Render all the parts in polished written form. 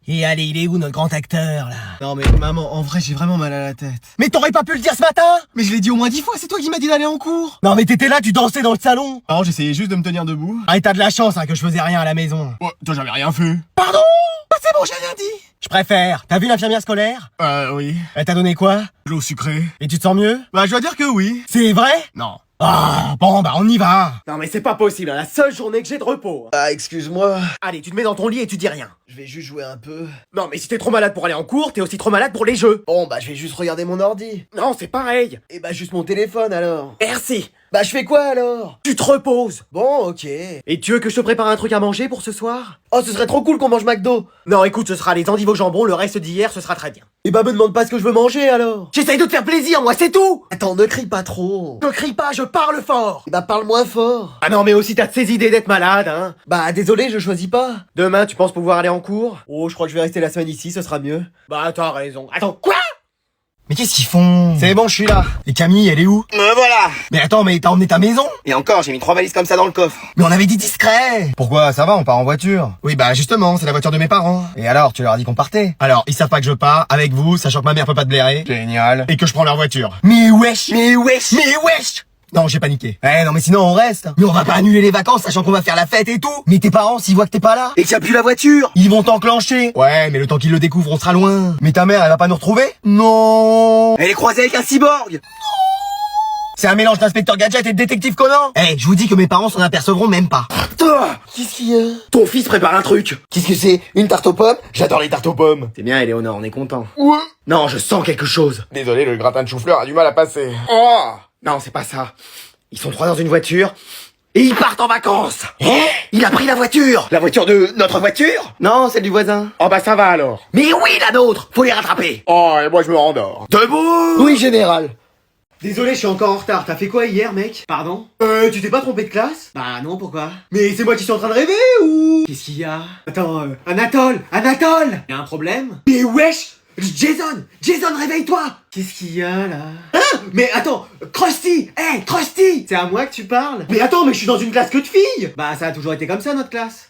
Et allez, il est où notre grand acteur, là? Non mais maman, en vrai j'ai vraiment mal à la tête. Mais t'aurais pas pu le dire ce matin? Mais je l'ai dit au moins 10 fois, c'est toi qui m'as dit d'aller en cours. Non mais t'étais là, tu dansais dans le salon. Alors j'essayais juste de me tenir debout. Ah, et t'as de la chance, hein, que je faisais rien à la maison. Ouais, toi j'avais rien fait. Pardon? Bah c'est bon, j'ai rien dit. Je préfère. T'as vu l'infirmière scolaire? Oui. Elle t'a donné quoi? De l'eau sucrée. Et tu te sens mieux? Bah je dois dire que oui. C'est vrai? Non. Ah, bon, bah on y va. Non mais c'est pas possible, la seule journée que j'ai de repos. Ah excuse-moi. Allez, tu te mets dans ton lit et tu dis rien. Je vais juste jouer un peu. Non mais si t'es trop malade pour aller en cours, t'es aussi trop malade pour les jeux. Bon bah je vais juste regarder mon ordi. Non, c'est pareil. Et bah juste mon téléphone alors. Merci. Bah je fais quoi alors? Tu te reposes. Bon ok. Et tu veux que je te prépare un truc à manger pour ce soir? Oh ce serait trop cool qu'on mange McDo. Non, écoute, ce sera les endives au jambon, le reste d'hier, ce sera très bien. Et bah me demande pas ce que je veux manger alors. J'essaye de te faire plaisir, moi, c'est tout. Attends, ne crie pas trop. Je crie pas, je parle fort. Et bah parle moins fort. Ah non, mais aussi t'as de ces idées d'être malade, hein. Bah désolé, je choisis pas. Demain, tu penses pouvoir aller en cours? Oh je crois que je vais rester la semaine ici, ce sera mieux. Bah t'as raison. Attends, quoi? Mais qu'est-ce qu'ils font? C'est bon, je suis là. Et Camille, elle est où? Me voilà. Mais attends, mais t'as emmené ta maison? Et encore, j'ai mis 3 valises comme ça dans le coffre. Mais on avait dit discret. Pourquoi? Ça va, on part en voiture. Oui, bah justement, c'est la voiture de mes parents. Et alors, tu leur as dit qu'on partait? Alors, ils savent pas que je pars avec vous, sachant que ma mère peut pas te blairer. Génial. Et que je prends leur voiture. Mais wesh! Mais wesh! Non, j'ai paniqué. Eh non, mais sinon on reste. Mais on va pas annuler les vacances, sachant qu'on va faire la fête et tout. Mais tes parents, s'ils voient que t'es pas là, Et qu'il y a plus la voiture. ils vont t'enclencher. Ouais, mais le temps qu'ils le découvrent, on sera loin. Mais ta mère, elle va pas nous retrouver? Non. Elle est croisée avec un cyborg. C'est un mélange d'inspecteur Gadget et de détective Conan. Eh, je vous dis que mes parents s'en apercevront même pas. Qu'est-ce qu'il y a? Ton fils prépare un truc. Qu'est-ce que c'est? Une tarte aux pommes? J'adore les tartes aux pommes. C'est bien, Éléonore, on est content. Ouais. Non, je sens quelque chose. Désolé, le gratin de chou-fleur a du mal à passer. Oh. Non, c'est pas ça. Ils sont 3 dans une voiture. Et ils partent en vacances. Il a pris la voiture. La voiture de notre voiture? Non, celle du voisin. Oh bah ça va alors. Mais oui, la nôtre. Faut les rattraper. Oh, et moi je me rendors. Debout. Oui, général. Désolé, je suis encore en retard. T'as fait quoi hier, mec? Pardon? Tu t'es pas trompé de classe? Bah non, pourquoi? Mais c'est moi qui suis en train de rêver ou? Qu'est-ce qu'il y a? Attends, Anatole! Y'a un problème? Mais wesh! Jason, réveille-toi! Qu'est-ce qu'il y a là? Hein? Mais attends, Krusty! Krusty! C'est à moi que tu parles? Mais attends, mais je suis dans une classe que de filles! Bah ça a toujours été comme ça notre classe.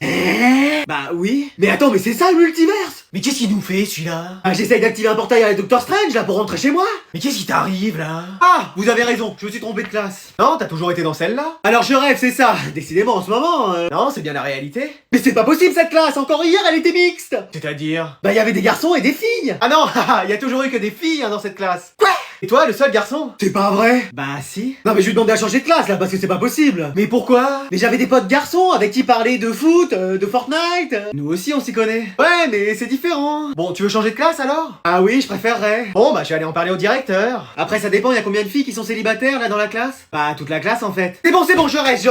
Bah oui. Mais attends, mais c'est ça le multiverse! Mais qu'est-ce qu'il nous fait celui-là? Ah, j'essaye d'activer un portail avec Doctor Strange là pour rentrer chez moi! Mais qu'est-ce qui t'arrive là? Ah, vous avez raison, je me suis trompé de classe. Non, t'as toujours été dans celle-là? Alors je rêve, c'est ça! Décidément en ce moment, Non, c'est bien la réalité. Mais c'est pas possible cette classe! Encore hier elle était mixte! C'est-à-dire? Bah y avait des garçons et des filles! Ah non, y a toujours eu que des filles dans cette classe. Quoi? Et toi, le seul garçon? C'est pas vrai? Bah si. Non mais je lui demandais à changer de classe là parce que c'est pas possible. Mais pourquoi? Mais j'avais des potes garçons avec qui parler de foot, de Fortnite. Nous aussi on s'y connaît. Ouais mais c'est différent. Bon, tu veux changer de classe alors? Ah oui, je préférerais. Bon bah je vais aller en parler au directeur. Après ça dépend, y a combien de filles qui sont célibataires là dans la classe? Bah toute la classe en fait. C'est bon, je reste.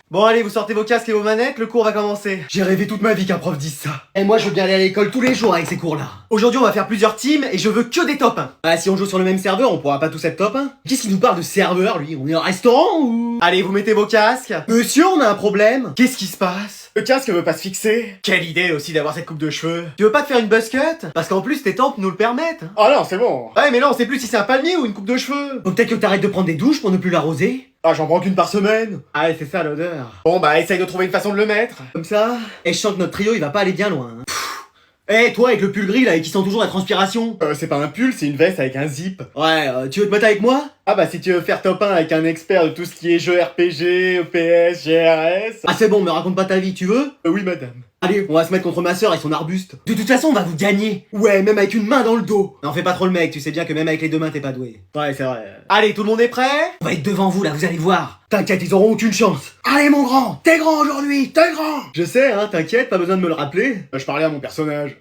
Bon allez, vous sortez vos casques et vos manettes, le cours va commencer. J'ai rêvé toute ma vie qu'un prof dise ça. Et moi je veux bien aller à l'école tous les jours avec ces cours là. Aujourd'hui on va faire plusieurs teams et je veux que des top 1. Ah si on joue sur le même serveur, on pourra pas tous être top 1. Qu'est-ce qu'il nous parle de serveur lui? On est en restaurant ou? Allez, vous mettez vos casques. Monsieur, on a un problème. Qu'est-ce qui se passe? Le casque veut pas se fixer. Quelle idée aussi d'avoir cette coupe de cheveux. Tu veux pas te faire une buzz cut? Parce qu'en plus tes tempes nous le permettent. Oh non, c'est bon. Ouais mais là on sait plus si c'est un palmier ou une coupe de cheveux. Donc peut-être que t'arrêtes de prendre des douches pour ne plus l'arroser. Ah, j'en prends qu'une par semaine. Ah ouais, c'est ça l'odeur. Bon bah essaye de trouver une façon de le mettre. Comme ça. Et je sens que notre trio il va pas aller bien loin. Eh, toi avec le pull gris là et qui sent toujours la transpiration. C'est pas un pull, c'est une veste avec un zip. Ouais, tu veux te mettre avec moi? Ah bah si tu veux faire top 1 avec un expert de tout ce qui est jeux RPG, EPS, GRS... Ah c'est bon, me raconte pas ta vie, tu veux? Oui madame. Allez, on va se mettre contre ma sœur et son arbuste. De toute façon, on va vous gagner. Ouais, même avec une main dans le dos. Non, fais pas trop le mec, tu sais bien que même avec les 2 mains, t'es pas doué. Ouais, c'est vrai. Allez, tout le monde est prêt? On va être devant vous là, vous allez voir. T'inquiète, ils auront aucune chance. Allez mon grand, t'es grand aujourd'hui, t'es grand. Je sais, hein, t'inquiète, pas besoin de me le rappeler. Je parlais à mon personnage.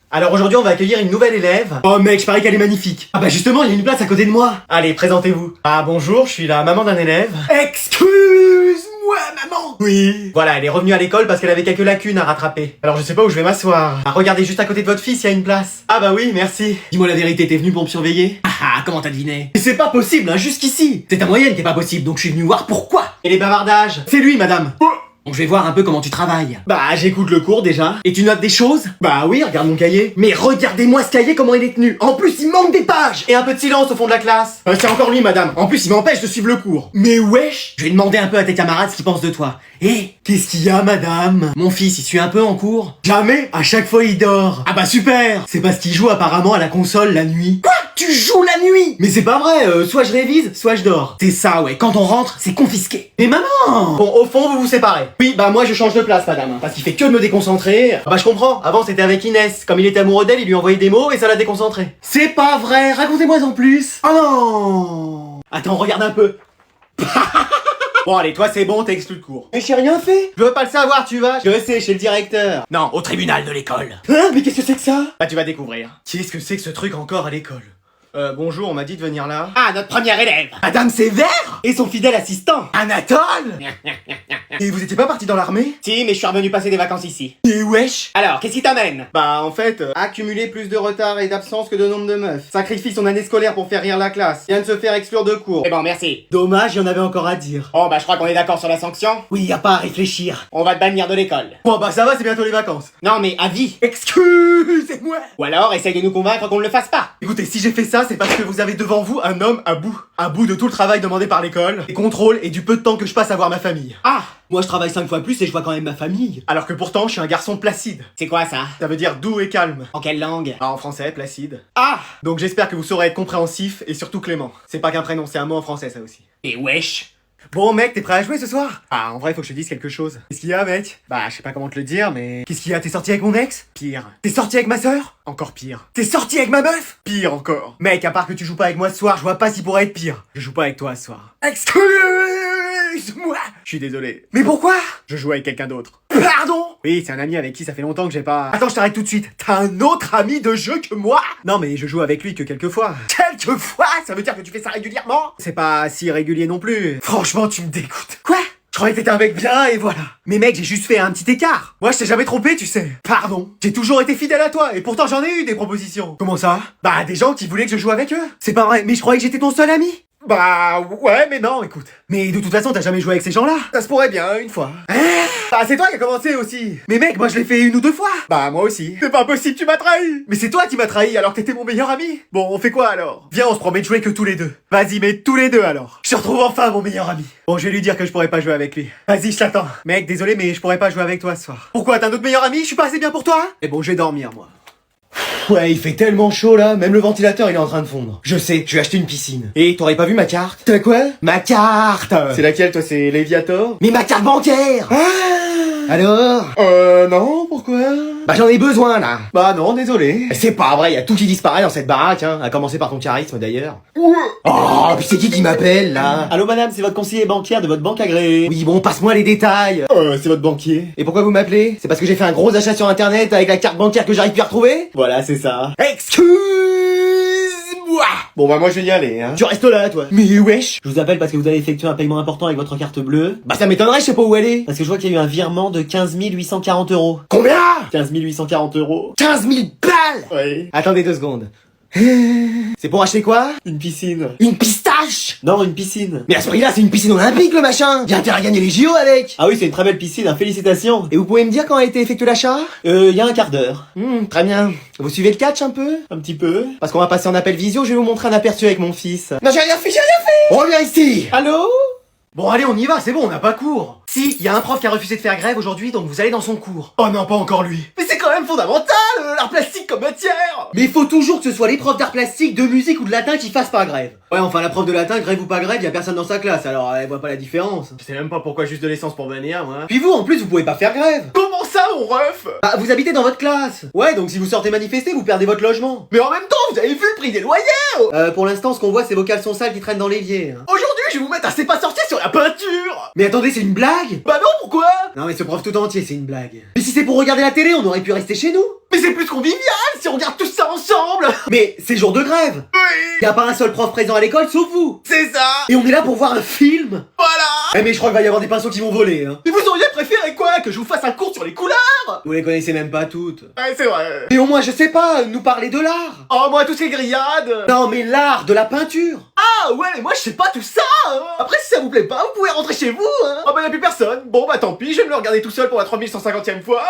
Alors aujourd'hui on va accueillir une nouvelle élève. Oh mec, je parie qu'elle est magnifique. Ah bah justement, il y a une place à côté de moi. Allez, présentez-vous. Ah bonjour, je suis la maman d'un élève. Excuse-moi maman. Oui. Voilà, elle est revenue à l'école parce qu'elle avait quelques lacunes à rattraper. Alors je sais pas où je vais m'asseoir. Ah regardez juste à côté de votre fils, il y a une place. Ah bah oui, merci. Dis-moi la vérité, t'es venu pour me surveiller? Ah comment t'as deviné? Mais c'est pas possible, hein, jusqu'ici. C'est ta moyenne qui est pas possible, donc je suis venu voir pourquoi. Et les bavardages? C'est lui madame. Donc je vais voir un peu comment tu travailles. Bah j'écoute le cours déjà. Et tu notes des choses? Bah oui, regarde mon cahier. Mais regardez-moi ce cahier, comment il est tenu. En plus il manque des pages. Et un peu de silence au fond de la classe. C'est encore lui madame. En plus il m'empêche de suivre le cours. Mais wesh. Je vais demander un peu à tes camarades ce qu'ils pensent de toi. Qu'est-ce qu'il y a madame? Mon fils il suit un peu en cours? Jamais. À chaque fois il dort. Ah bah super. C'est parce qu'il joue apparemment à la console la nuit. Quoi? Tu joues la nuit? Mais c'est pas vrai, soit je révise, soit je dors. C'est ça, ouais, quand on rentre, c'est confisqué. Mais maman! Bon, au fond, vous vous séparez. Oui, bah moi je change de place, madame, parce qu'il fait que de me déconcentrer. Ah bah je comprends, avant c'était avec Inès. Comme il était amoureux d'elle, il lui envoyait des mots et ça l'a déconcentré. C'est pas vrai, racontez-moi en plus. Oh non! Attends, regarde un peu. Bon allez, toi c'est bon, t'es exclu de cours. Mais j'ai rien fait. Je veux pas le savoir, tu vas. Je sais, chez le directeur. Non, au tribunal de l'école. Hein? Mais qu'est-ce que c'est que ça? Bah tu vas découvrir. Qu'est-ce que c'est que ce truc encore à l'école? Bonjour, on m'a dit de venir là. Ah, notre première élève, Madame Sévère et son fidèle assistant, Anatole. Et vous étiez pas parti dans l'armée? Si, mais je suis revenu passer des vacances ici. Et wesh. Alors, qu'est-ce qui t'amène? Bah en fait, accumuler plus de retard et d'absence que de nombre de meufs. Sacrifie son année scolaire pour faire rire la classe. Vient de se faire exclure de cours. C'est bon, merci. Dommage, il y en avait encore à dire. Oh bah je crois qu'on est d'accord sur la sanction. Oui, y a pas à réfléchir. On va te bannir de l'école. Bon bah ça va, c'est bientôt les vacances. Non mais à vie. Excusez-moi. Ou alors essaye de nous convaincre qu'on ne le fasse pas. Écoutez, si j'ai fait ça, c'est parce que vous avez devant vous un homme à bout. À bout de tout le travail demandé par l'école, des contrôles et du peu de temps que je passe à voir ma famille. Ah, Moi, je travaille 5 fois plus et je vois quand même ma famille. Alors que pourtant, je suis un garçon placide. c'est quoi ça? Ça veut dire doux et calme. En quelle langue? Ah, en français, placide. Ah, Donc j'espère que vous saurez être compréhensif et surtout clément. C'est pas qu'un prénom, c'est un mot en français ça aussi. et wesh. Bon mec, t'es prêt à jouer ce soir? Ah, en vrai, faut que je te dise quelque chose. Qu'est-ce qu'il y a, mec? Bah, je sais pas comment te le dire, mais... Qu'est-ce qu'il y a? T'es sorti avec mon ex? Pire. T'es sorti avec ma sœur? Encore pire. T'es sorti avec ma meuf? Pire encore. Mec, à part que tu joues pas avec moi ce soir, je vois pas s'il pourrait être pire. Je joue pas avec toi ce soir. Excuse-moi! Je suis désolé. Mais pourquoi? Je joue avec quelqu'un d'autre. Pardon? Oui, c'est un ami avec qui ça fait longtemps que j'ai pas... Attends, je t'arrête tout de suite. T'as un autre ami de jeu que moi? Non, mais je joue avec lui que quelques fois. Quelques fois? Ça veut dire que tu fais ça régulièrement? C'est pas si régulier non plus. Franchement, tu me dégoûtes. Quoi? Je croyais que t'étais un mec bien et voilà. Mais mec, j'ai juste fait un petit écart. Moi, je t'ai jamais trompé, tu sais. Pardon. J'ai toujours été fidèle à toi et pourtant j'en ai eu des propositions. Comment ça? Bah, des gens qui voulaient que je joue avec eux. C'est pas vrai, mais je croyais que j'étais ton seul ami. Bah ouais, mais non, écoute. Mais de toute façon, t'as jamais joué avec ces gens-là. Ça se pourrait bien, une fois. Bah c'est toi qui as commencé aussi. Mais mec, moi je l'ai fait une ou deux fois. Bah moi aussi. C'est pas possible, tu m'as trahi. Mais c'est toi qui m'as trahi alors que t'étais mon meilleur ami. Bon, on fait quoi alors? Viens, on se promet de jouer que tous les deux. Vas-y, mais tous les deux alors. Je te retrouve enfin mon meilleur ami. Bon, je vais lui dire que je pourrais pas jouer avec lui. Vas-y, je t'attends. Mec, désolé, mais je pourrais pas jouer avec toi ce soir. Pourquoi? T'as un autre meilleur ami? Je suis pas assez bien pour toi? Eh bon, je vais dormir moi. Ouais, il fait tellement chaud là, même le ventilateur il est en train de fondre. Je sais, je vais acheter une piscine. Et t'aurais pas vu ma carte? T'as quoi? Ma carte! C'est laquelle toi? C'est Léviator? Mais ma carte bancaire! Alors? Non, pourquoi? Bah j'en ai besoin là. Bah non, désolé. C'est pas vrai, y a tout qui disparaît dans cette baraque, hein. À commencer par ton charisme d'ailleurs. Oh, puis c'est qui m'appelle là? Allô madame, c'est votre conseiller bancaire de votre banque agréée. Oui bon, passe-moi les détails. C'est votre banquier. Et pourquoi vous m'appelez? C'est parce que j'ai fait un gros achat sur internet avec la carte bancaire que j'arrive plus à retrouver? Voilà, c'est ça. Excuse-moi! Bon bah moi je vais y aller, hein. Tu restes là toi. Mais wesh! Je vous appelle parce que vous avez effectué un paiement important avec votre carte bleue. Bah ça m'étonnerait, je sais pas où elle est. Parce que je vois qu'il y a eu un virement de 15 840 euros. Combien? 15 840 euros. 15 000 balles! Oui. Attendez 2 secondes. C'est pour acheter quoi? Une piscine. Une pistache! Non, une piscine. Mais à ce prix-là, c'est une piscine olympique le machin! J'ai intérêt à gagner les JO avec! Ah oui, c'est une très belle piscine, hein, félicitations. Et vous pouvez me dire quand a été effectué l'achat? Il y a un quart d'heure. Très bien. Vous suivez le catch un peu? Un petit peu. Parce qu'on va passer en appel visio, je vais vous montrer un aperçu avec mon fils. Non, j'ai rien fait, j'ai rien fait! Reviens ici! Allô? Bon allez, on y va, c'est bon, on n'a pas cours. Si, y a un prof qui a refusé de faire grève aujourd'hui, donc vous allez dans son cours. Oh non, pas encore lui. Mais c'est quand même fondamental, l'art plastique comme matière. Mais il faut toujours que ce soit les profs d'art plastique, de musique ou de latin qui fassent pas grève. Ouais, enfin la prof de latin, grève ou pas grève, y a personne dans sa classe, alors elle voit pas la différence. Je sais même pas pourquoi juste de l'essence pour venir, moi. Puis vous, en plus, vous pouvez pas faire grève. Comment ça, mon ref? Bah, vous habitez dans votre classe. Ouais, donc si vous sortez manifester, vous perdez votre logement. Mais en même temps, vous avez vu le prix des loyers? Pour l'instant, ce qu'on voit, c'est vos caleçons sales qui traînent dans l'évier. Hein. Aujourd'hui, je vais vous mettre un c'est pas sorti sur la peinture. Mais attendez, c'est une blague? Bah non, pourquoi? Non mais ce prof tout entier, c'est une blague. Mais si c'est pour regarder la télé, on aurait pu rester chez nous. Mais c'est plus convivial si on regarde tout ça ensemble. Mais c'est jour de grève. Oui, Y a pas un seul prof présent à l'école sauf vous. c'est ça. Et on est là pour voir un film. Voilà. Eh mais je crois qu'il va y avoir des pinceaux qui vont voler, hein. Mais vous auriez préféré quoi? Que je vous fasse un cours sur les couleurs? Vous les connaissez même pas toutes. Ouais, c'est vrai. Et au moins, je sais pas, nous parler de l'art. Oh, moi, tous ces grillades. Non mais l'art de la peinture. Ah Ah ouais, mais moi je sais pas tout ça hein. Après si ça vous plaît pas, vous pouvez rentrer chez vous hein. Oh bah y'a plus personne. Bon bah tant pis, je vais me le regarder tout seul pour la 3150e fois.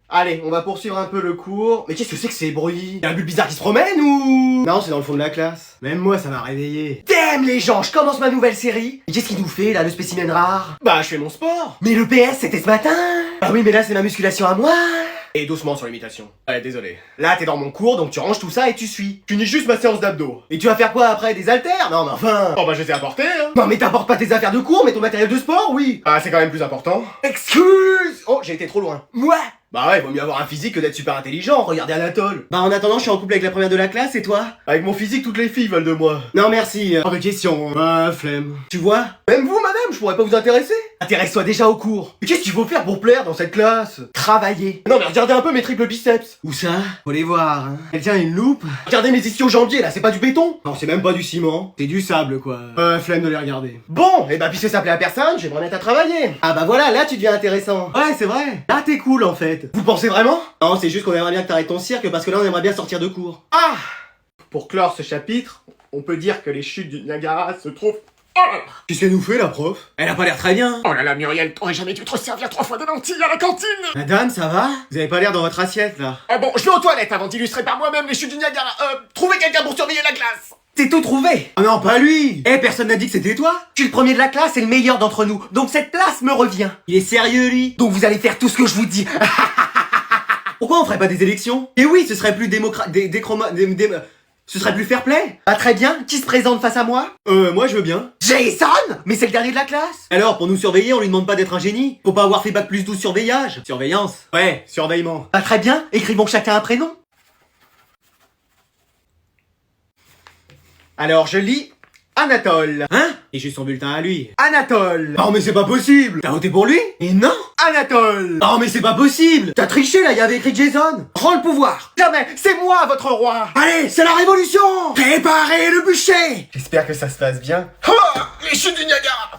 Allez, on va poursuivre un peu le cours. Mais qu'est-ce que c'est que ces bruits? Y'a un but bizarre qui se promène ou... Non, c'est dans le fond de la classe. Même moi, ça m'a réveillé. Damn les gens, je commence ma nouvelle série. Et qu'est-ce qu'il nous fait là, le spécimen rare? Bah je fais mon sport. Mais le PS, c'était ce matin. Ah oui, mais là, c'est ma musculation à moi. Et doucement sur l'imitation. Ouais, désolé. Là, t'es dans mon cours, donc tu ranges tout ça et tu suis. Je finis juste ma séance d'abdos. Et tu vas faire quoi après? Des haltères? Non, mais enfin... Oh bah je les ai apportés, hein. Non, mais t'apportes pas tes affaires de cours, mais ton matériel de sport, oui. Ah c'est quand même plus important. Excuse. Oh, j'ai été trop loin. Moi? Bah ouais, vaut mieux avoir un physique que d'être super intelligent, regardez Anatole. Bah en attendant, je suis en couple avec la première de la classe, et toi? Avec mon physique, toutes les filles veulent de moi. Non merci, hors de question. Bah flemme. Tu vois? Même vous, madame, je pourrais pas vous intéresser. Intéresse-toi déjà au cours. Mais qu'est-ce qu'il faut faire pour plaire dans cette classe? Travailler. Non mais regardez un peu mes triples biceps. Où ça? Faut les voir, hein. Quelqu'un a une loupe? Regardez mes ischio-jambiers là, c'est pas du béton. Non, c'est même pas du ciment. C'est du sable, quoi. Flemme de les regarder. Bon, et bah puisque ça plaît à personne, je vais me remettre à travailler. Ah bah voilà, là tu deviens intéressant. Ouais, c'est vrai. Là t'es cool en fait. Vous pensez vraiment? Non, c'est juste qu'on aimerait bien que t'arrêtes ton cirque parce que là on aimerait bien sortir de cours. Ah! Pour clore ce chapitre, on peut dire que les chutes du Niagara se trouvent... Qu'est-ce qu'elle nous fait la prof? Elle a pas l'air très bien. Oh là là, Muriel, t'aurais jamais dû te servir 3 fois de lentilles à la cantine. Madame, ça va? Vous avez pas l'air dans votre assiette là. Ah bon, je vais aux toilettes avant d'illustrer par moi-même les chutes du Niagara. Trouvez quelqu'un pour surveiller la glace. T'es tout trouvé. Oh non, pas lui. Eh, personne n'a dit que c'était toi. Je suis le premier de la classe et le meilleur d'entre nous. Donc cette place me revient. Il est sérieux lui. Donc vous allez faire tout ce que je vous dis. Pourquoi on ferait pas des élections? Et oui, ce serait plus ce serait plus fair play. Ah très bien, qui se présente face à moi? Moi je veux bien. Jason? Mais c'est le dernier de la classe. Alors, pour nous surveiller, on lui demande pas d'être un génie. Faut pas avoir fait bac plus 12 surveillage. Surveillance. Ouais, surveillement. Ah très bien, écrivons chacun un prénom. Alors je lis Anatole. Hein? Et j'ai son bulletin à lui. Anatole. Non mais c'est pas possible. T'as voté pour lui? Et non. Anatole. Non mais c'est pas possible. T'as triché là, il y avait écrit Jason. Rends le pouvoir. Jamais, c'est moi votre roi. Allez, c'est la révolution. Préparez le bûcher. J'espère que ça se passe bien. Les chutes du Niagara.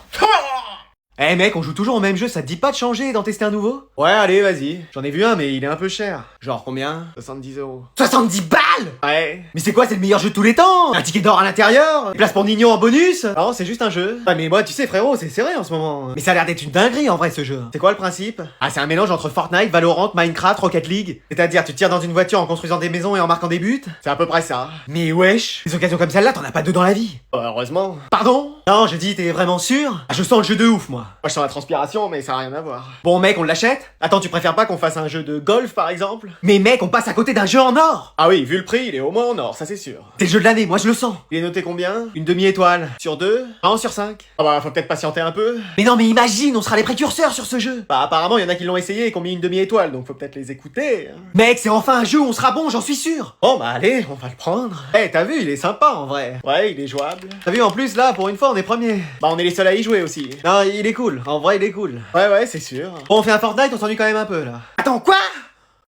Eh mec, on joue toujours au même jeu, ça te dit pas de changer et d'en tester un nouveau? Ouais, allez, vas-y. J'en ai vu un, mais il est un peu cher. Genre combien? 70 €. 70 balles? Ouais. Mais c'est quoi, c'est le meilleur jeu de tous les temps? Un ticket d'or à l'intérieur? Des places pour Nino en bonus? Non, c'est juste un jeu. Ouais, mais moi, tu sais, frérot, c'est serré en ce moment. Mais ça a l'air d'être une dinguerie en vrai ce jeu. C'est quoi le principe? Ah, c'est un mélange entre Fortnite, Valorant, Minecraft, Rocket League. C'est-à-dire, tu tires dans une voiture en construisant des maisons et en marquant des buts? C'est à peu près ça. Mais wesh, des occasions comme celle-là, t'en as pas deux dans la vie. Heureusement. Pardon? Non, je dis, t'es vraiment sûr? Ah, je sens le jeu de ouf, moi. Moi je sens la transpiration, mais ça a rien à voir. Bon mec, on l'achète? Attends, tu préfères pas qu'on fasse un jeu de golf par exemple? Mais mec, on passe à côté d'un jeu en or! Ah oui, vu le prix, il est au moins en or, ça c'est sûr. C'est le jeu de l'année, moi je le sens. Il est noté combien? Une demi-étoile. Sur 2? Non, sur 5. Ah bah faut peut-être patienter un peu. Mais non, mais imagine, on sera les précurseurs sur ce jeu. Bah apparemment il y en a qui l'ont essayé et qui ont mis une demi-étoile, donc faut peut-être les écouter. Hein. Mec, c'est enfin un jeu où on sera bon, j'en suis sûr. Bon bah allez, on va le prendre. Eh, t'as vu, il est sympa en vrai. Ouais, il est jouable. T'as vu, en plus, là, pour une fois, on est premier. Bah on est les seuls à y jouer aussi. Non, il est cool. En vrai, il est cool. Ouais, c'est sûr. Bon, on fait un Fortnite, on s'ennuie quand même un peu, là. Attends, quoi?